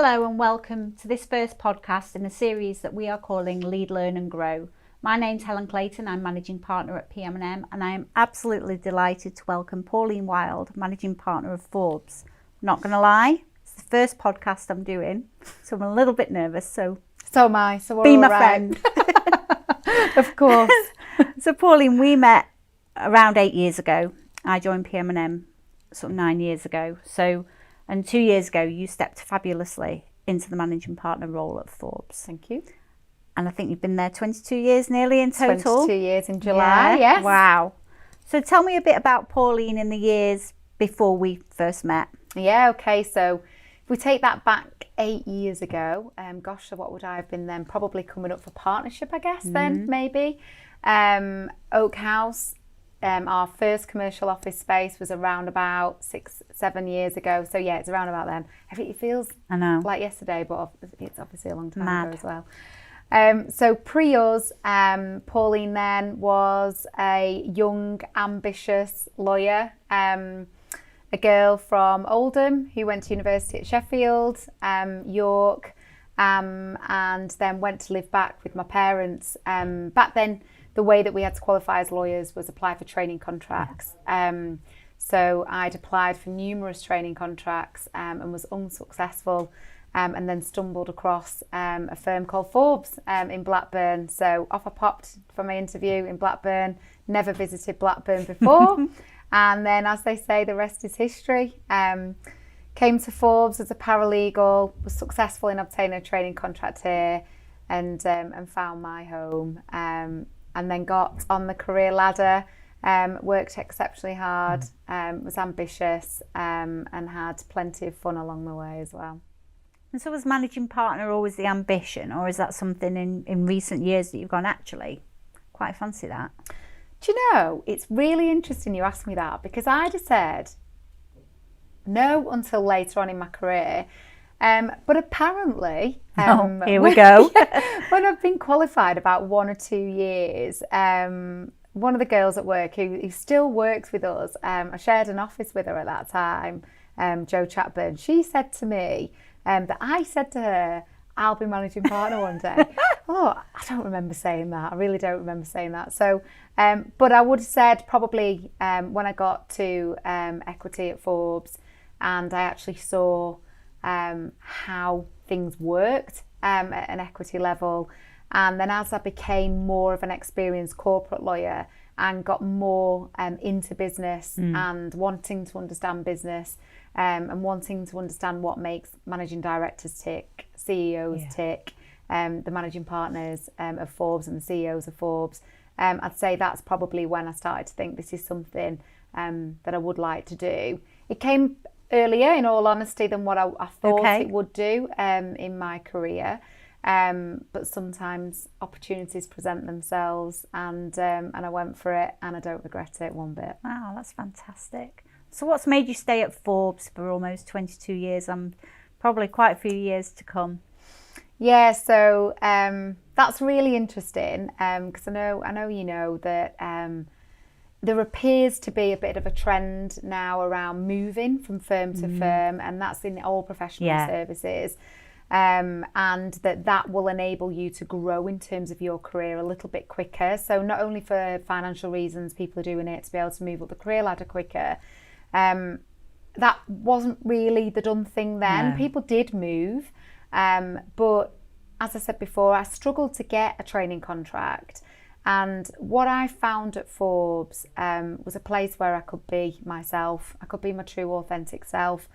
Hello and welcome to this first podcast in a series that we are calling Lead, Learn and Grow. My name's Helen Clayton, I'm Managing Partner at PM&M, and I am absolutely delighted to welcome Pauline Wild, Managing Partner of Forbes. Not going to lie, it's the first podcast I'm doing, so I'm a little bit nervous, so am I, so we're be all my right. friend. Of course. So Pauline, we met around 8 years ago. I joined PM&M sort of 9 years ago. And 2 years ago, you stepped fabulously into the managing partner role at Forbes. Thank you. And I think you've been there 22 years nearly in total. 22 years in July, yes. Wow. So tell me a bit about Pauline in the years before we first met. Yeah, okay. So if we take that back 8 years ago, gosh, so what would I have been then? Probably coming up for partnership, I guess, then, maybe. Oak House. Our first commercial office space was around about 6-7 years ago. So yeah, it's around about then. It feels like yesterday, but it's obviously a long time ago as well. So pre-us, Pauline then was a young, ambitious lawyer, a girl from Oldham who went to university at Sheffield, York, and then went to live back with my parents. Back then, the way that we had to qualify as lawyers was apply for training contracts. So I'd applied for numerous training contracts and was unsuccessful, and then stumbled across a firm called Forbes in Blackburn. So off I popped for my interview in Blackburn, never visited Blackburn before. And then, as they say, the rest is history. Came to Forbes as a paralegal, was successful in obtaining a training contract here, and found my home. And then got on the career ladder, worked exceptionally hard, was ambitious, and had plenty of fun along the way as well. And so was managing partner always the ambition, or is that something in recent years that you've gone, actually, quite fancy that? Do you know, it's really interesting you asked me that, because I'd have said no until later on in my career. But apparently, here we go. When I've been qualified about 1 or 2 years, one of the girls at work who still works with us, I shared an office with her at that time, Jo Chatburn. She said to me that I said to her, I'll be managing partner one day. Oh, I don't remember saying that. I really don't remember saying that. So, but I would have said probably when I got to equity at Forbes, and I actually saw how things worked at an equity level, and then as I became more of an experienced corporate lawyer and got more into business and wanting to understand business, and wanting to understand what makes managing directors tick, CEOs tick, the managing partners of Forbes and the CEOs of Forbes, I'd say that's probably when I started to think this is something that I would like to do. It came earlier, in all honesty, than what I thought it would do in my career. But sometimes opportunities present themselves, and I went for it, and I don't regret it one bit. Wow, that's fantastic. So what's made you stay at Forbes for almost 22 years? Probably quite a few years to come. Yeah, so that's really interesting, because I know you know that there appears to be a bit of a trend now around moving from firm to firm, and that's in all professional services, and that will enable you to grow in terms of your career a little bit quicker. So not only for financial reasons, people are doing it to be able to move up the career ladder quicker. That wasn't really the done thing then. No. People did move, but as I said before, I struggled to get a training contract. And what I found at Forbes was a place where I could be myself. I could be my true, authentic self.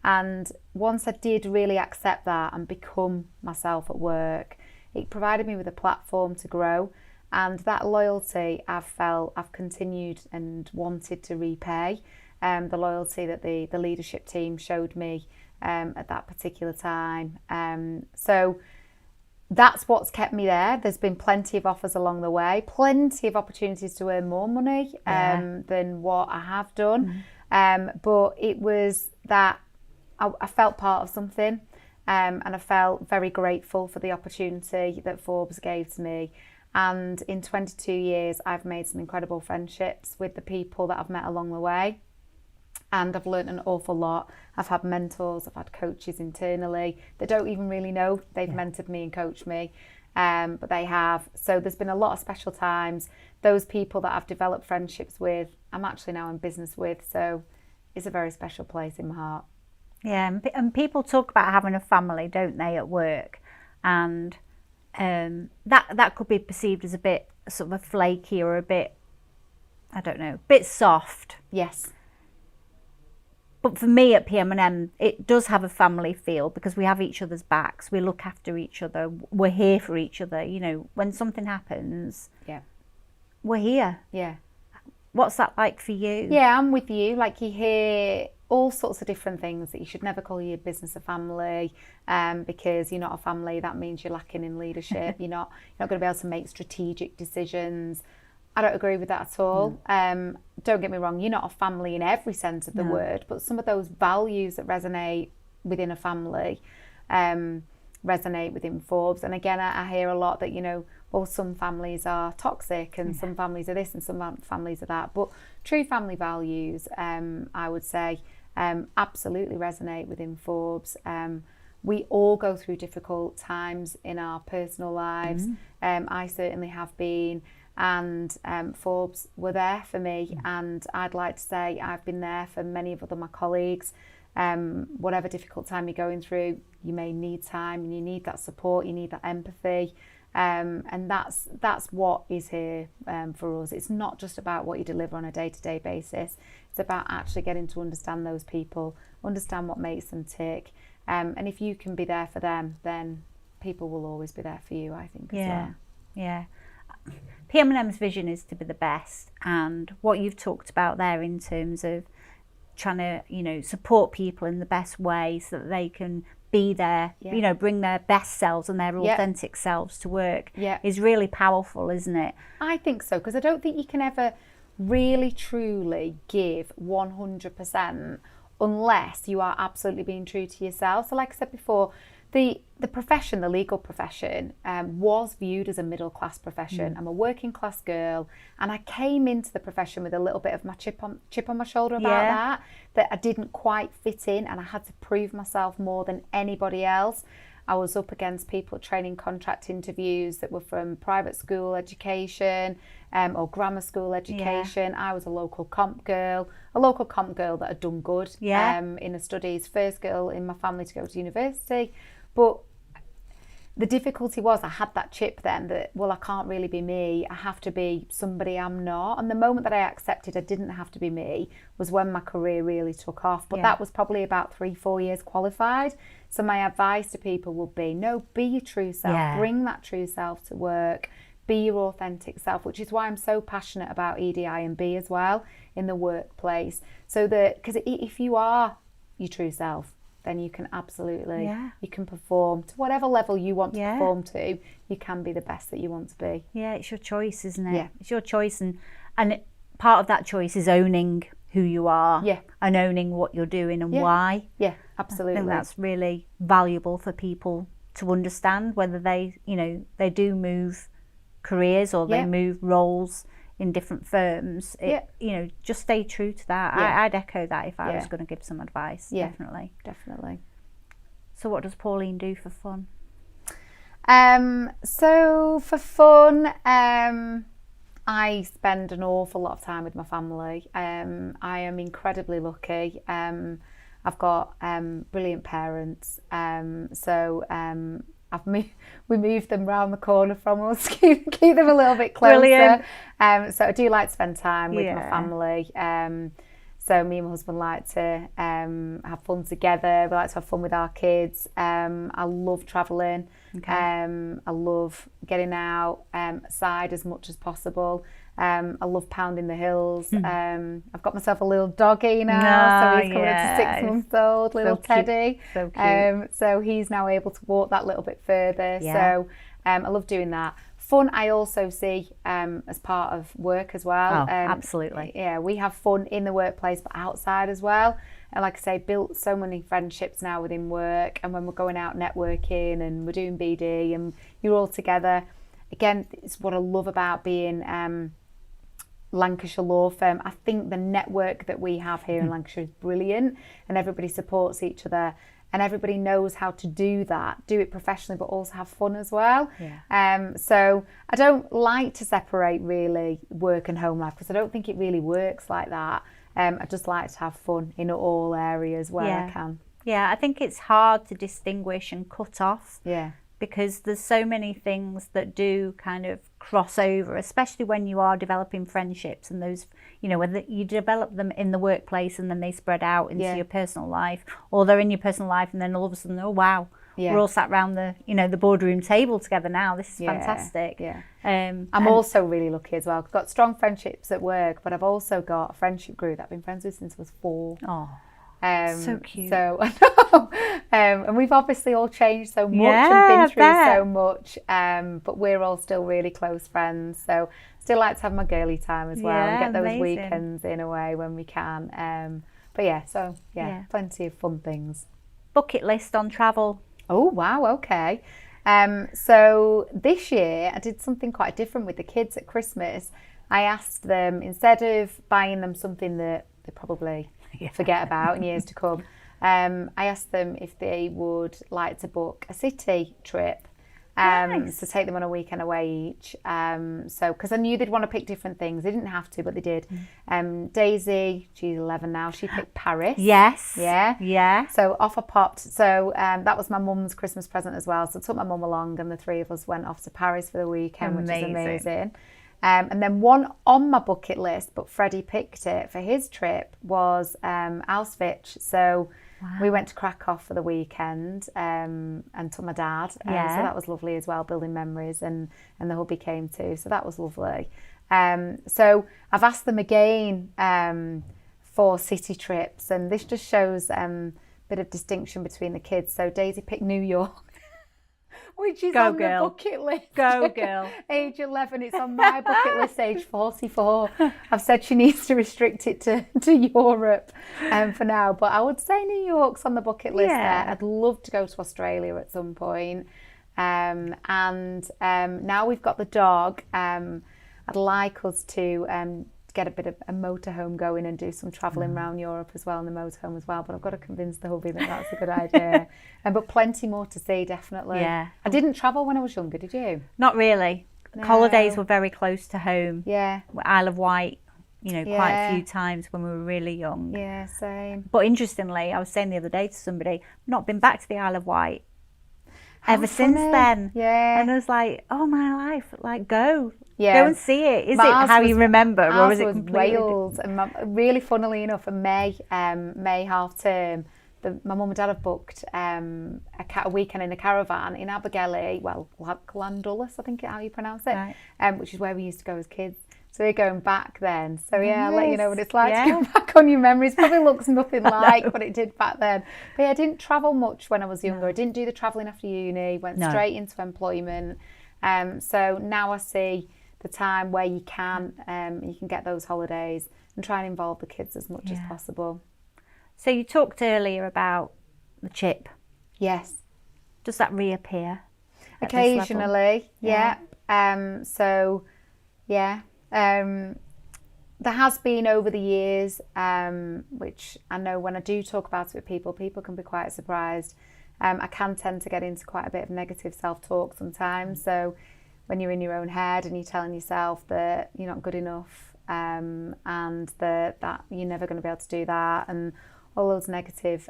And once I did really accept that and become myself at work, it provided me with a platform to grow. And that loyalty I've continued and wanted to repay. The loyalty that the leadership team showed me at that particular time. So that's what's kept me there. There's been plenty of offers along the way, plenty of opportunities to earn more money than what I have done. But it was that I felt part of something, and I felt very grateful for the opportunity that Forbes gave to me. And in 22 years, I've made some incredible friendships with the people that I've met along the way. and I've learned an awful lot. I've had mentors, I've had coaches internally that don't even really know they've mentored me and coached me, but they have. So there's been a lot of special times. Those people that I've developed friendships with, I'm actually now in business with, so it's a very special place in my heart. Yeah, and people talk about having a family, don't they, at work, and that could be perceived as a bit sort of a flaky or a bit, I don't know, a bit soft. Yes. But for me at PM&M, it does have a family feel because we have each other's backs. We look after each other. We're here for each other. You know, when something happens, we're here. Yeah. What's that like for you? Yeah, I'm with you. Like, you hear all sorts of different things that you should never call your business a family, because you're not a family. That means you're lacking in leadership. You're not going to be able to make strategic decisions. I don't agree with that at all. Don't get me wrong, you're not a family in every sense of the word, but some of those values that resonate within a family resonate within Forbes. And again, I hear a lot that, you know, well, some families are toxic and some families are this and some families are that. But true family values, I would say, absolutely resonate within Forbes. We all go through difficult times in our personal lives. I certainly have been. And Forbes were there for me, and I'd like to say I've been there for many of my colleagues. Whatever difficult time you're going through, you may need time and you need that support, you need that empathy, and that's what is here for us. It's not just about what you deliver on a day-to-day basis. It's about actually getting to understand those people, understand what makes them tick, and if you can be there for them, then people will always be there for you, I think, as well. Yeah. PM&M's vision is to be the best, and what you've talked about there in terms of trying to, you know, support people in the best way so that they can be there, you know, bring their best selves and their authentic selves to work is really powerful, isn't it? I think so, because I don't think you can ever really truly give 100% unless you are absolutely being true to yourself. So like I said before, the profession, the legal profession, was viewed as a middle class profession. I'm a working class girl, and I came into the profession with a little bit of my chip on my shoulder about that I didn't quite fit in, and I had to prove myself more than anybody else. I was up against people training contract interviews that were from private school education or grammar school education. I was a local comp girl that had done good in her studies, first girl in my family to go to university. But the difficulty was I had that chip then that, well, I can't really be me. I have to be somebody I'm not. And the moment that I accepted I didn't have to be me was when my career really took off. But that was probably about 3-4 years qualified. So my advice to people would be, no, be your true self. Bring that true self to work. Be your authentic self, which is why I'm so passionate about EDI and B as well in the workplace. So that, because if you are your true self, then you can absolutely, you can perform to whatever level you want to perform to. You can be the best that you want to be. Yeah, it's your choice, isn't it? It's your choice, and part of that choice is owning who you are and owning what you're doing and why. Yeah, absolutely. I think that's really valuable for people to understand, whether they, you know, they do move careers or they move roles in different firms. You know, just stay true to that. I'd echo that if I was going to give some advice. Definitely. So what does Pauline do for fun? So for fun, I spend an awful lot of time with my family. I am incredibly lucky. I've got brilliant parents. We moved them round the corner from us, keep them a little bit closer. Brilliant. So I do like to spend time with my family. So me and my husband like to have fun together. We like to have fun with our kids. I love travelling. I love getting outside as much as possible. I love pounding the hills. I've got myself a little doggy now, so he's coming up to 6 months old, little Teddy. So cute. So he's now able to walk that little bit further. So I love doing that. Fun I also see as part of work as well. Absolutely. Yeah, we have fun in the workplace but outside as well. And like I say, built so many friendships now within work, and when we're going out networking and we're doing BD and you're all together. Again, it's what I love about being Lancashire law firm. I think the network that we have here in Lancashire is brilliant, and everybody supports each other, and everybody knows how to do that, do it professionally, but also have fun as well. So I don't like to separate really work and home life, because I don't think it really works like that. I just like to have fun in all areas where I can. Yeah, I think it's hard to distinguish and cut off. Yeah. Because there's so many things that do kind of cross over, especially when you are developing friendships, and those, you know, whether you develop them in the workplace and then they spread out into your personal life, or they're in your personal life and then all of a sudden, oh wow, we're all sat around the, you know, the boardroom table together now. This is fantastic. I'm also really lucky as well. I've got strong friendships at work, but I've also got a friendship group that I've been friends with since I was 4. Oh. So cute. So I know, and we've obviously all changed so much and been through so much, but we're all still really close friends. So still like to have my girly time as well, and get those weekends in a way when we can. But plenty of fun things. Bucket list on travel. Oh wow, okay. So this year I did something quite different with the kids at Christmas. I asked them, instead of buying them something that they probably forget about in years to come, I asked them if they would like to book a city trip, to take them on a weekend away each. So because I knew they'd want to pick different things. They didn't have to, but they did. Daisy, she's 11 now, she picked Paris. Yeah. So off I popped. So that was my mum's Christmas present as well. So I took my mum along, and the 3 of us went off to Paris for the weekend, which is amazing. And then one on my bucket list, but Freddie picked it for his trip, was Auschwitz. So we went to Krakow for the weekend, and took my dad. So that was lovely as well, building memories, and the hubby came too. So that was lovely. So I've asked them again for city trips, and this just shows a bit of distinction between the kids. So Daisy picked New York, which is on the bucket list. Go girl. Age 11, it's on my bucket list, age 44. I've said she needs to restrict it to Europe for now, but I would say New York's on the bucket list there. I'd love to go to Australia at some point. And now we've got the dog, I'd like us to get a bit of a motorhome going and do some travelling around Europe as well, in the motorhome as well, but I've got to convince the hubby that that's a good idea. But plenty more to see, definitely. I didn't travel when I was younger, did you? Not really. No. Holidays were very close to home. Isle of Wight, you know, quite a few times when we were really young. Same. But interestingly, I was saying the other day to somebody, I've not been back to the Isle of Wight ever since then. And I was like, oh my life, like go and see it. Is it how you remember, or is it completely Wales? And really funnily enough, in May half term, my mum and dad have booked a weekend in a caravan in Abergele, Glandulus, I think how you pronounce it, which is where we used to go as kids. So we're going back then. So I'll let you know what it's like to go back on your memories. Probably looks nothing like what it did back then. But I didn't travel much when I was younger. I didn't do the travelling after uni, went straight into employment. So now I see the time where you can get those holidays and try and involve the kids as much as possible. So you talked earlier about the chip. Yes. Does that reappear? Occasionally, there has been over the years, which I know when I do talk about it with people can be quite surprised. I can tend to get into quite a bit of negative self-talk sometimes. So when you're in your own head and you're telling yourself that you're not good enough, and that you're never going to be able to do that, and all those negative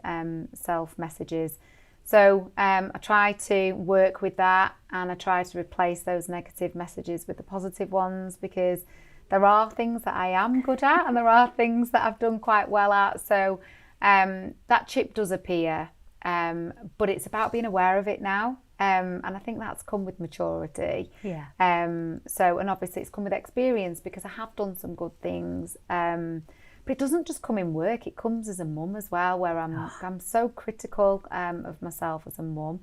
self-messages. So I try to work with that, and I try to replace those negative messages with the positive ones, because there are things that I am good at and there are things that I've done quite well at. So that chip does appear, but it's about being aware of it now. And I think that's come with maturity. And obviously it's come with experience, because I have done some good things. But it doesn't just come in work, it comes as a mum as well, where I'm so critical of myself as a mum,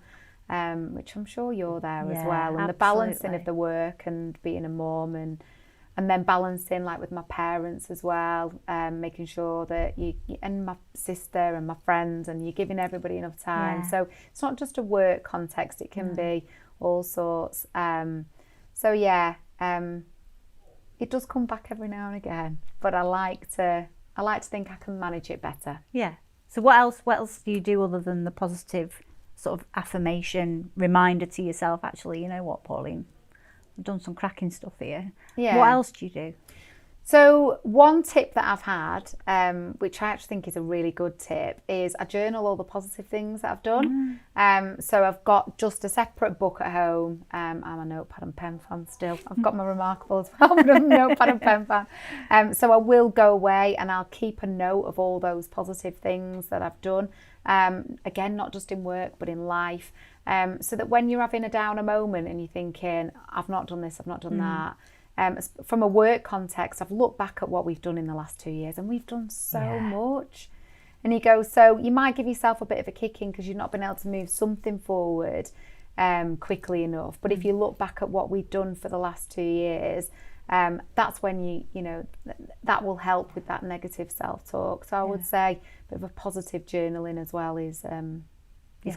which I'm sure you're there as well. And the balancing of the work and being a mum, and then balancing like with my parents as well, making sure that you and my sister and my friends, and you're giving everybody enough time. So it's not just a work context, it can be all sorts. it does come back every now and again, but I like to think I can manage it better. Yeah. So what else do you do other than the positive sort of affirmation reminder to yourself, actually, you know what, Pauline, I've done some cracking stuff here. Yeah. What else do you do? So one tip that I've had, which I actually think is a really good tip, is I journal all the positive things that I've done. So I've got just a separate book at home. I'm a notepad and pen fan still. I've got my Remarkable as well, but I'm a notepad and pen fan. So I will go away and I'll keep a note of all those positive things that I've done. Again, not just in work, but in life. So that when you're having a downer moment and you're thinking, I've not done this, I've not done that. From a work context, I've looked back at what we've done in the last 2 years and we've done so much. And you go, so you might give yourself a bit of a kick in because you've not been able to move something forward quickly enough. But if you look back at what we've done for the last 2 years, that's when you know, that will help with that negative self-talk. So I would say a bit of a positive journaling as well is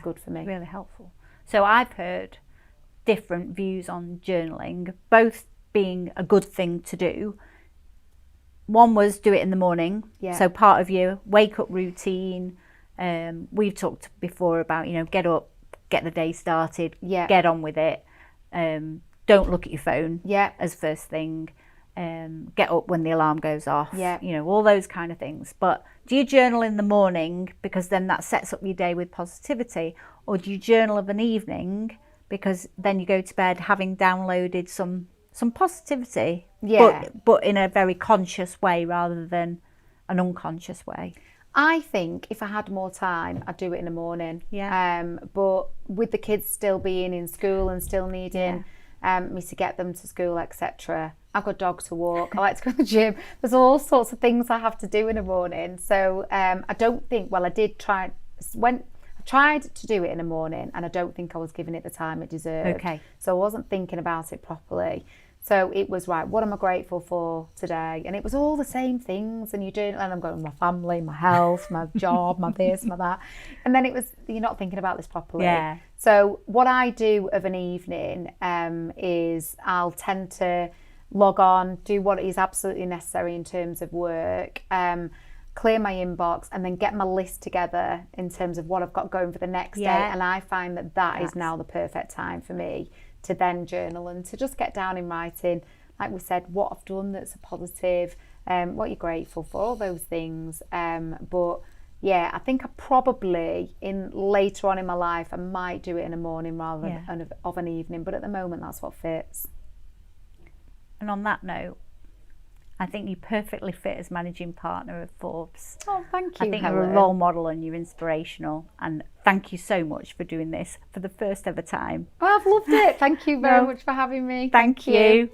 good for me. Really helpful. So I've heard different views on journaling, both being a good thing to do. One was do it in the morning. So part of your wake up routine. We've talked before about, you know, get up, get the day started, get on with it. Don't look at your phone as first thing. Get up when the alarm goes off. You know, all those kind of things. But do you journal in the morning because then that sets up your day with positivity, or do you journal of an evening because then you go to bed having downloaded some positivity, but in a very conscious way rather than an unconscious way? I think if I had more time, I'd do it in the morning. But with the kids still being in school and still needing me to get them to school, etc., I've got a dog to walk. I like to go to the gym. There's all sorts of things I have to do in the morning. So I don't think, I tried to do it in the morning and I don't think I was giving it the time it deserved. So I wasn't thinking about it properly. So it was, right, what am I grateful for today? And it was all the same things. And you're doing, and I'm going, my family, my health, my job, my this, my that. And then it was, you're not thinking about this properly. So what I do of an evening is I'll tend to log on, do what is absolutely necessary in terms of work, clear my inbox, and then get my list together in terms of what I've got going for the next day. And I find that is now the perfect time for me to then journal and to just get down in writing, like we said, what I've done that's a positive, what you're grateful for, all those things. But yeah, I think I probably later on in my life I might do it in the morning rather than of an evening, but at the moment that's what fits. And on that note, I think you perfectly fit as managing partner of Forbes. Oh, thank you, I think Helen. you're a role model and you're inspirational. And thank you so much for doing this for the first ever time. Oh, I've loved it. Thank you very much for having me. Thank you.